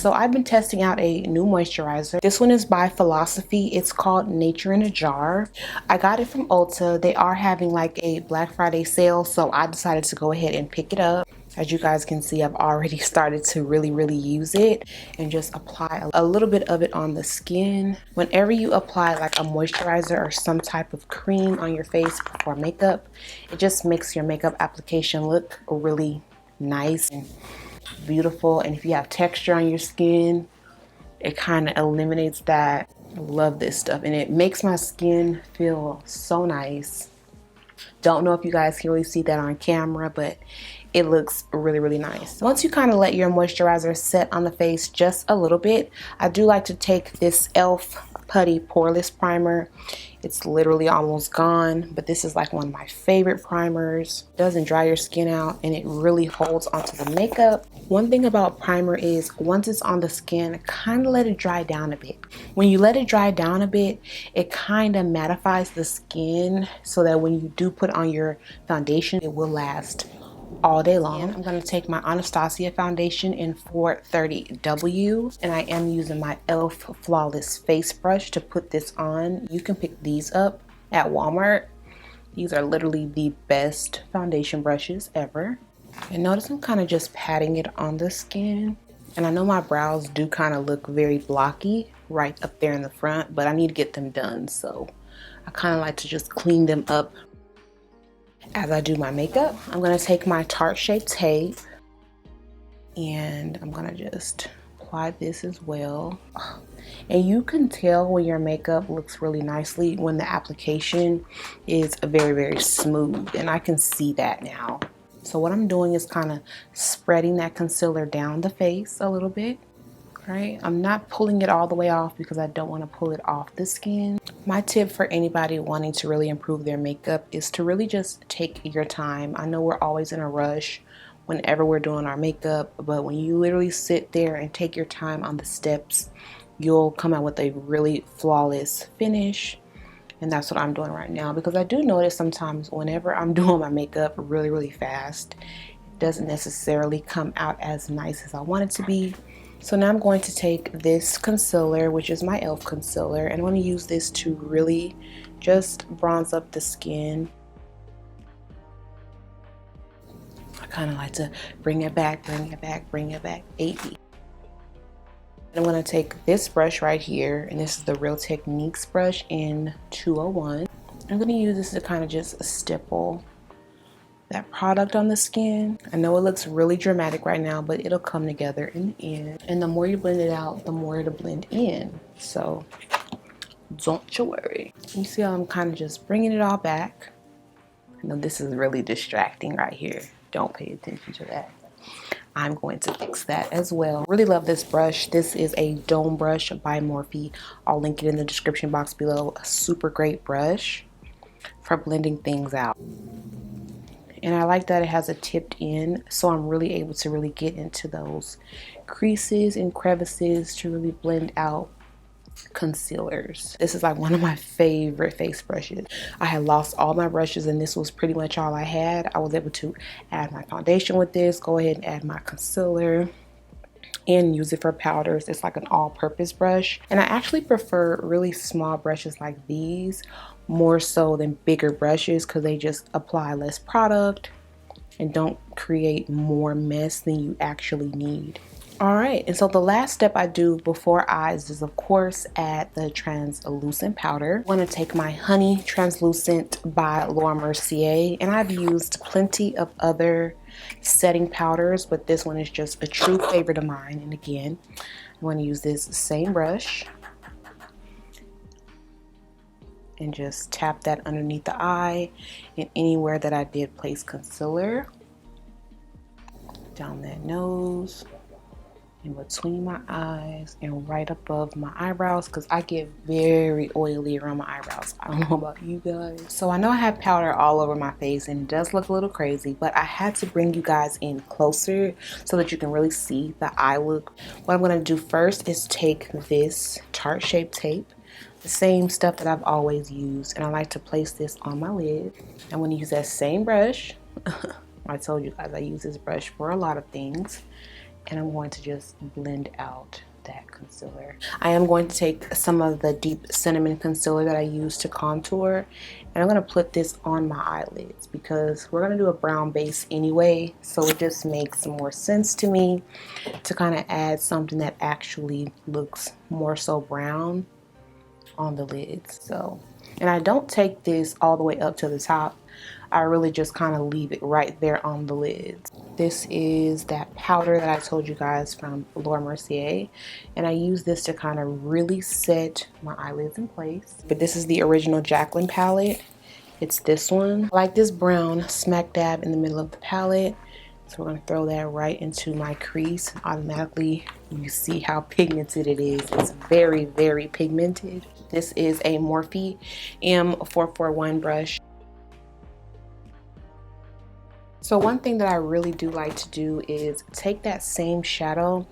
So I've been testing out a new moisturizer. This one is by Philosophy. It's called Nature in a Jar. I got it from Ulta. They are having like a Black Friday sale, so I decided to go ahead and pick it up. As you guys can see, I've already started to really use it and just apply a little bit of it on the skin. Whenever you apply like a moisturizer or some type of cream on your face before makeup, it just makes your makeup application look really nice and beautiful. And if you have texture on your skin, it kind of eliminates that. I love this stuff, and it makes my skin feel so nice. Don't know if you guys can really see that on camera, but it looks really nice. Once you kind of let your moisturizer set on the face just a little bit, I do like to take this e.l.f. Putty Poreless Primer. It's literally almost gone, but this is like one of my favorite primers. It doesn't dry your skin out, and it really holds onto the makeup. One thing about primer is once it's on the skin, kind of let it dry down a bit. When you let it dry down a bit, it kind of mattifies the skin so that when you do put on your foundation, it will last all day long. I'm going to take my Anastasia foundation in 430W, and I am using my e.l.f. Flawless Face Brush to put this on. You can pick these up at Walmart. These are literally the best foundation brushes ever. And notice I'm kind of just patting it on the skin. And I know my brows do kind of look very blocky right up there in the front, but I need to get them done. So I kind of like to just clean them up as I do my makeup. I'm going to take my Tarte Shape Tape and I'm going to just apply this as well. And you can tell when your makeup looks really nicely when the application is very smooth, and I can see that now. So what I'm doing is kind of spreading that concealer down the face a little bit. Right? I'm not pulling it all the way off because I don't want to pull it off the skin. My tip for anybody wanting to really improve their makeup is to really just take your time. I know we're always in a rush whenever we're doing our makeup, but when you literally sit there and take your time on the steps, you'll come out with a really flawless finish. And that's what I'm doing right now, because I do notice sometimes whenever I'm doing my makeup really fast, it doesn't necessarily come out as nice as I want it to be. So now I'm going to take this concealer, which is my e.l.f. concealer, and I'm going to use this to really just bronze up the skin. I kind of like to bring it back, 80. I'm going to take this brush right here, and this is the Real Techniques brush in 201. I'm going to use this to kind of just stipple that product on the skin. I know it looks really dramatic right now, but it'll come together in the end. And the more you blend it out, the more it'll blend in. So don't you worry. You see how I'm kind of just bringing it all back. I know this is really distracting right here. Don't pay attention to that. I'm going to fix that as well. Really love this brush. This is a dome brush by Morphe. I'll link it in the description box below. A super great brush for blending things out. And I like that it has a tipped end, so I'm really able to really get into those creases and crevices to really blend out concealers. This is like one of my favorite face brushes. I had lost all my brushes and this was pretty much all I had. I was able to add my foundation with this, go ahead and add my concealer, and use it for powders. It's like an all-purpose brush, and I actually prefer really small brushes like these more so than bigger brushes because they just apply less product and don't create more mess than you actually need. Alright, and so the last step I do before eyes is of course add the translucent powder. I'm going to take my Honey Translucent by Laura Mercier, and I've used plenty of other setting powders, but this one is just a true favorite of mine. And again, I'm going to use this same brush and just tap that underneath the eye and anywhere that I did place concealer, down that nose, in between my eyes, and right above my eyebrows, because I get very oily around my eyebrows. I don't know about you guys. So I know I have powder all over my face and it does look a little crazy, but I had to bring you guys in closer so that you can really see the eye look. What I'm going to do first is take this Tarte Shape Tape, the same stuff that I've always used, and I like to place this on my lid. I'm going to use that same brush. I told you guys I use this brush for a lot of things. and I'm going to just blend out that concealer. I am going to take some of the deep cinnamon concealer that I used to contour, and I'm going to put this on my eyelids because we're going to do a brown base anyway, so it just makes more sense to me to kind of add something that actually looks more so brown on the lids. So, and I don't take this all the way up to the top. I really just kind of leave it right there on the lids. This is that powder that I told you guys from Laura Mercier, and I use this to kind of really set my eyelids in place. But this is the original Jaclyn palette. It's this one. I like this brown smack dab in the middle of the palette. So we're going to throw that right into my crease. Automatically, you see how pigmented it is. It's very, very pigmented. This is a Morphe M441 brush. So one thing that I really do like to do is take that same shadow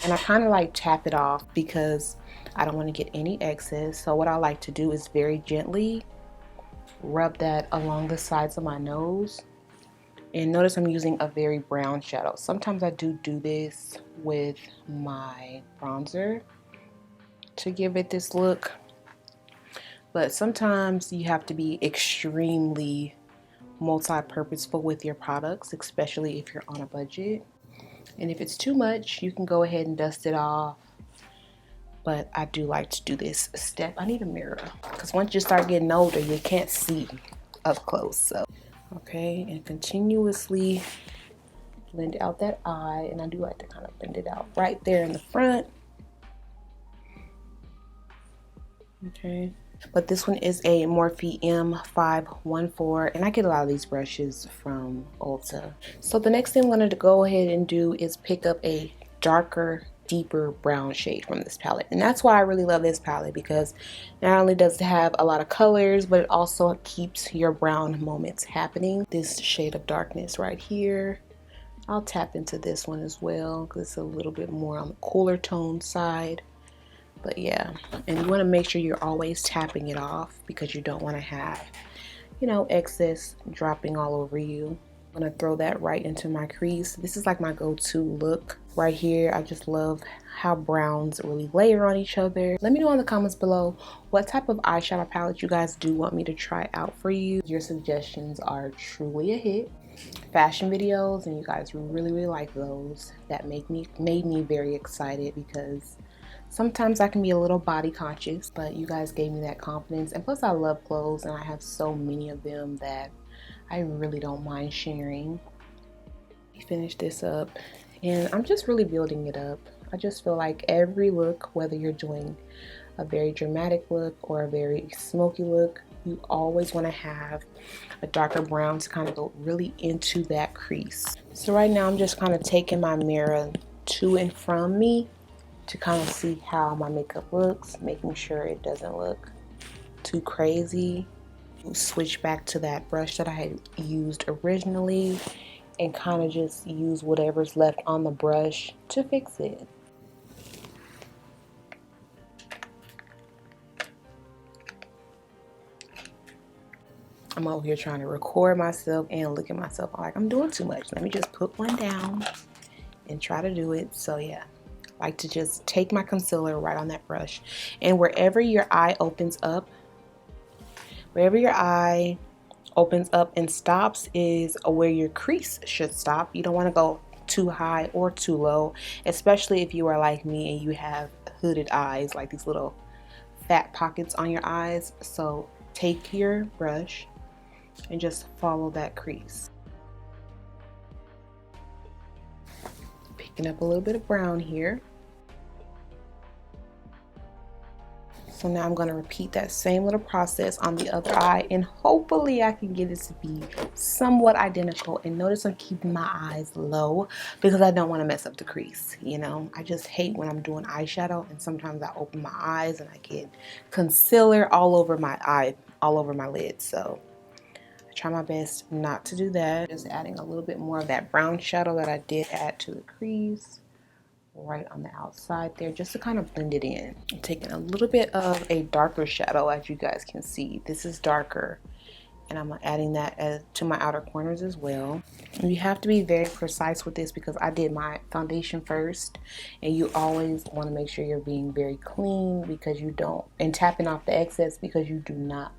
and I kind of like tap it off because I don't want to get any excess. So what I like to do is very gently rub that along the sides of my nose. And notice I'm using a very brown shadow. Sometimes I do this with my bronzer to give it this look. But sometimes you have to be extremely multi-purposeful with your products, especially if you're on a budget. And if it's too much, you can go ahead and dust it off. But I do like to do this step. I need a mirror because once you start getting older, you can't see up close. So, okay, and continuously blend out that eye. And I do like to kind of blend it out right there in the front. Okay. But this one is a Morphe M514, and I get a lot of these brushes from Ulta. So the next thing I'm going to go ahead and do is pick up a darker, deeper brown shade from this palette. And that's why I really love this palette, because not only does it have a lot of colors, but it also keeps your brown moments happening. This shade of darkness right here, I'll tap into this one as well because it's a little bit more on the cooler tone side. But yeah, and you want to make sure you're always tapping it off because you don't want to have, you know, excess dropping all over you. I'm going to throw that right into my crease. This is like my go-to look right here. I just love how browns really layer on each other. Let me know in the comments below what type of eyeshadow palette you guys do want me to try out for you. Your suggestions are truly a hit. Fashion videos, and you guys really like those. That made me very excited because sometimes I can be a little body conscious, but you guys gave me that confidence. And plus I love clothes and I have so many of them that I really don't mind sharing. Finish this up and I'm just really building it up. I just feel like every look, whether you're doing a very dramatic look or a very smoky look, you always want to have a darker brown to kind of go really into that crease. So right now I'm just kind of taking my mirror to and from me to kind of see how my makeup looks, making sure it doesn't look too crazy. Switch back to that brush that I had used originally and kind of just use whatever's left on the brush to fix it. I'm over here trying to record myself and look at myself like I'm doing too much. Let me just put one down and try to do it. So yeah, I like to just take my concealer right on that brush, and wherever your eye opens up and stops is where your crease should stop. You don't want to go too high or too low, especially if you are like me and you have hooded eyes, like these little fat pockets on your eyes. So take your brush and just follow that crease. Picking up a little bit of brown here. So now I'm going to repeat that same little process on the other eye, and hopefully I can get it to be somewhat identical. And notice I'm keeping my eyes low because I don't want to mess up the crease. You know, I just hate when I'm doing eyeshadow and sometimes I open my eyes and I get concealer all over my eye, all over my lid. So I try my best not to do that. Just adding a little bit more of that brown shadow that I did add to the crease right on the outside there, just to kind of blend it in. I'm taking a little bit of a darker shadow, as you guys can see. This is darker, and I'm adding that to my outer corners as well. And you have to be very precise with this because I did my foundation first, and you always want to make sure you're being very clean because you don't, and tapping off the excess because you do not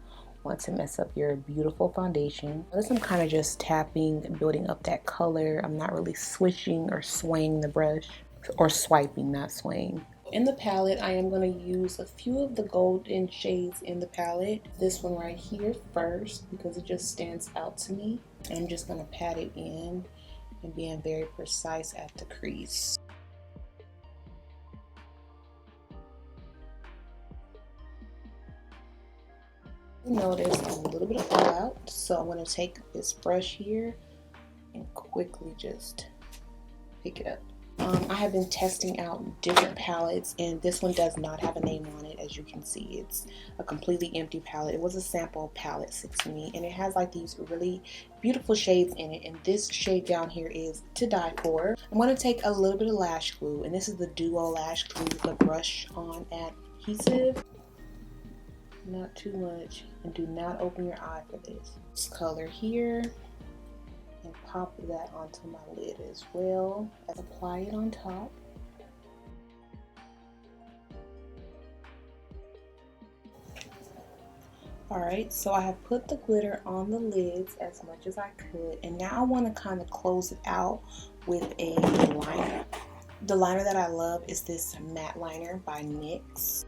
want to mess up your beautiful foundation. This I'm kind of just tapping, building up that color. I'm not really switching or swaying the brush, or swiping, not swaying. In the palette, I am going to use a few of the golden shades in the palette. This one right here first because it just stands out to me. And I'm just going to pat it in and being very precise at the crease. Notice a little bit of fallout, so I'm going to take this brush here and quickly just pick it up. I have been testing out different palettes, and this one does not have a name on it. As you can see, it's a completely empty palette. It was a sample palette sent to me, and it has like these really beautiful shades in it, and this shade down here is to die for. I'm going to take a little bit of lash glue, and this is the Duo lash glue, the brush on adhesive. Not too much, and do not open your eye for this. This color here, and pop that onto my lid as well. Apply it on top. Alright, so I have put the glitter on the lids as much as I could, and now I want to kind of close it out with a liner. The liner that I love is this matte liner by NYX.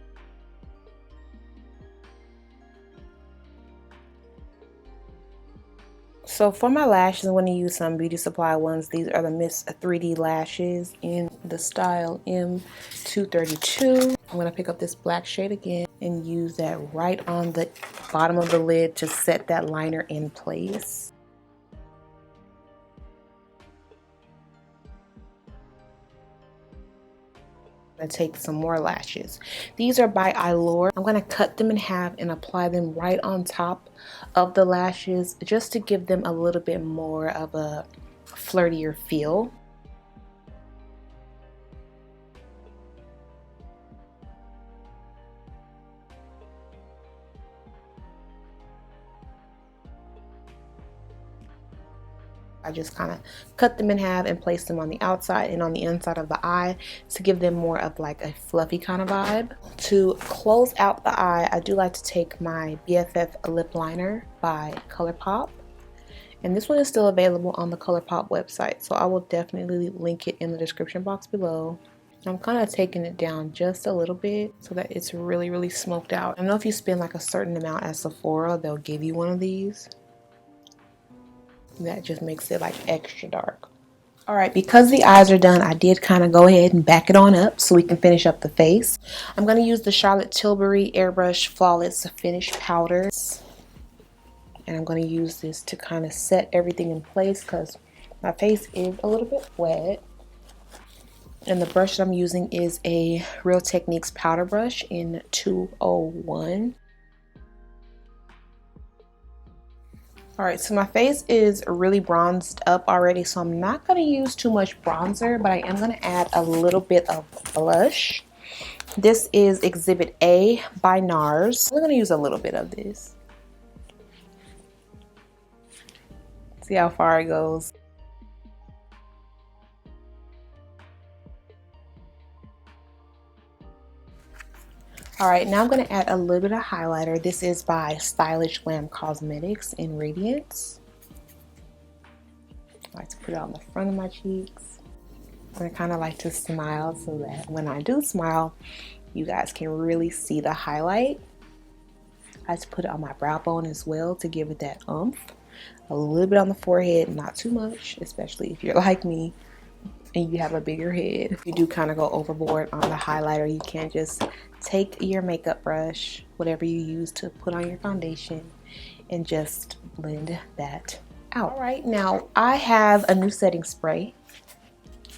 So for my lashes, I'm going to use some Beauty Supply ones. These are the Miss 3D lashes in the style M232. I'm going to pick up this black shade again and use that right on the bottom of the lid to set that liner in place. I'm going to take some more lashes. These are by Eyelure. I'm going to cut them in half and apply them right on top of the lashes just to give them a little bit more of a flirtier feel. I just kind of cut them in half and place them on the outside and on the inside of the eye to give them more of like a fluffy kind of vibe. To close out the eye, I do like to take my BFF lip liner by ColourPop. And this one is still available on the ColourPop website, so I will definitely link it in the description box below. I'm kind of taking it down just a little bit so that it's really, really smoked out. I know if you spend like a certain amount at Sephora, they'll give you one of these. That just makes it like extra dark. Alright, because the eyes are done, I did kind of go ahead and back it on up so we can finish up the face. I'm going to use the Charlotte Tilbury Airbrush Flawless Finish Powder. And I'm going to use this to kind of set everything in place because my face is a little bit wet. And the brush that I'm using is a Real Techniques powder brush in 201. Alright, so my face is really bronzed up already, so I'm not going to use too much bronzer, but I am going to add a little bit of blush. This is Exhibit A by NARS. I'm going to use a little bit of this. See how far it goes. Alright, now I'm going to add a little bit of highlighter. This is by Stylish Glam Cosmetics in RaeDiant. I like to put it on the front of my cheeks. I kind of like to smile so that when I do smile, you guys can really see the highlight. I like to put it on my brow bone as well to give it that oomph. A little bit on the forehead, not too much, especially if you're like me and you have a bigger head. If you do kind of go overboard on the highlighter, you can just take your makeup brush, whatever you use to put on your foundation, and just blend that out. Alright, now I have a new setting spray.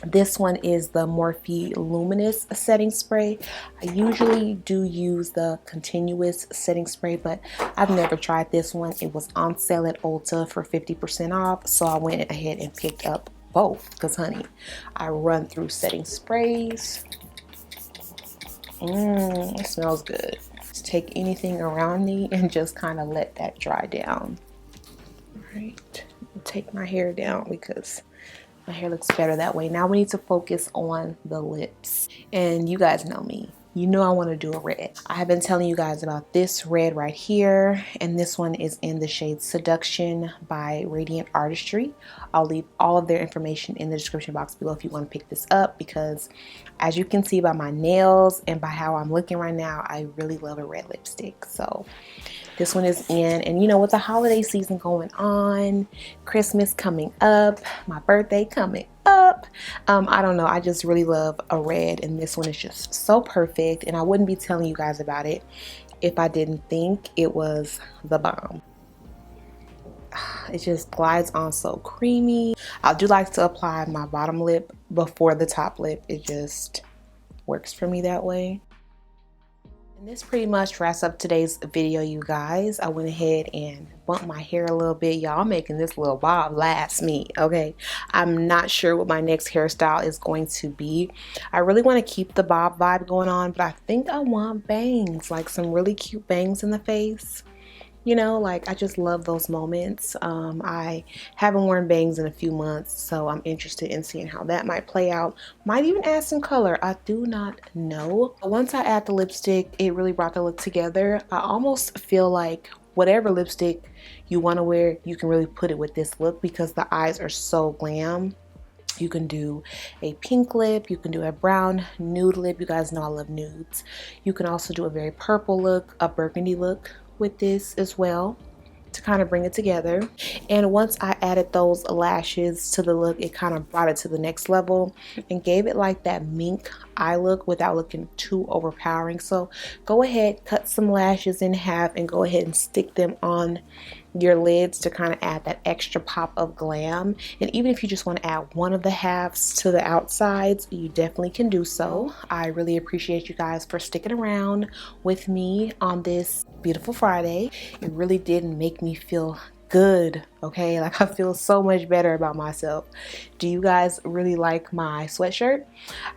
This one is the Morphe Luminous setting spray. I usually do use the continuous setting spray, but I've never tried this one. It was on sale at Ulta for 50% off, so I went ahead and picked up both because, honey, I run through setting sprays. It smells good. Just take anything around me and just kind of let that dry down. right, take my hair down because my hair looks better that way. Now we need to focus on the lips. And you guys know me. You know I want to do a red. I have been telling you guys about this red right here. And this one is in the shade Seduction by RaeDiant Artistry. I'll leave all of their information in the description box below if you want to pick this up, because as you can see by my nails and by how I'm looking right now, I really love a red lipstick. So this one is in, and you know, with the holiday season going on, Christmas coming up, my birthday coming up, I don't know, I just really love a red, and this one is just so perfect, and I wouldn't be telling you guys about it if I didn't think it was the bomb. It just glides on so creamy. I do like to apply my bottom lip before the top lip. It just works for me that way. And this pretty much wraps up today's video, you guys. I went ahead and bumped my hair a little bit. Y'all, making this little bob last me, okay? I'm not sure what my next hairstyle is going to be. I really want to keep the bob vibe going on, but I think I want bangs, like some really cute bangs in the face. You know, like I just love those moments. I haven't worn bangs in a few months, so I'm interested in seeing how that might play out. Might even add some color. I do not know. Once I add the lipstick, it really brought the look together. I almost feel like whatever lipstick you want to wear, you can really put it with this look because the eyes are so glam. You can do a pink lip, you can do a brown nude lip. You guys know I love nudes. You can also do a very purple look, a burgundy look with this as well to kind of bring it together. And once I added those lashes to the look, it kind of brought it to the next level and gave it like that mink eye look without looking too overpowering. So go ahead, cut some lashes in half and go ahead and stick them on your lids to kind of add that extra pop of glam. And even if you just want to add one of the halves to the outsides, you definitely can do so. I really appreciate you guys for sticking around with me on this beautiful Friday. It really did make me feel good, okay? Like I feel so much better about myself. Do you guys really like my sweatshirt?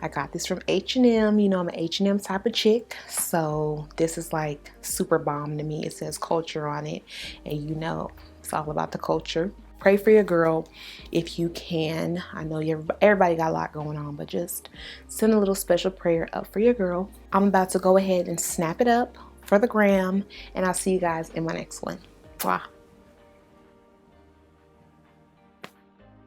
I got this from H&M. You know I'm an H&M type of chick, so this is like super bomb to me. It says culture on it, and you know it's all about the culture. Pray for your girl if you can. I know everybody got a lot going on, but just send a little special prayer up for your girl. I'm about to go ahead and snap it up for the gram, and I'll see you guys in my next one. Bye.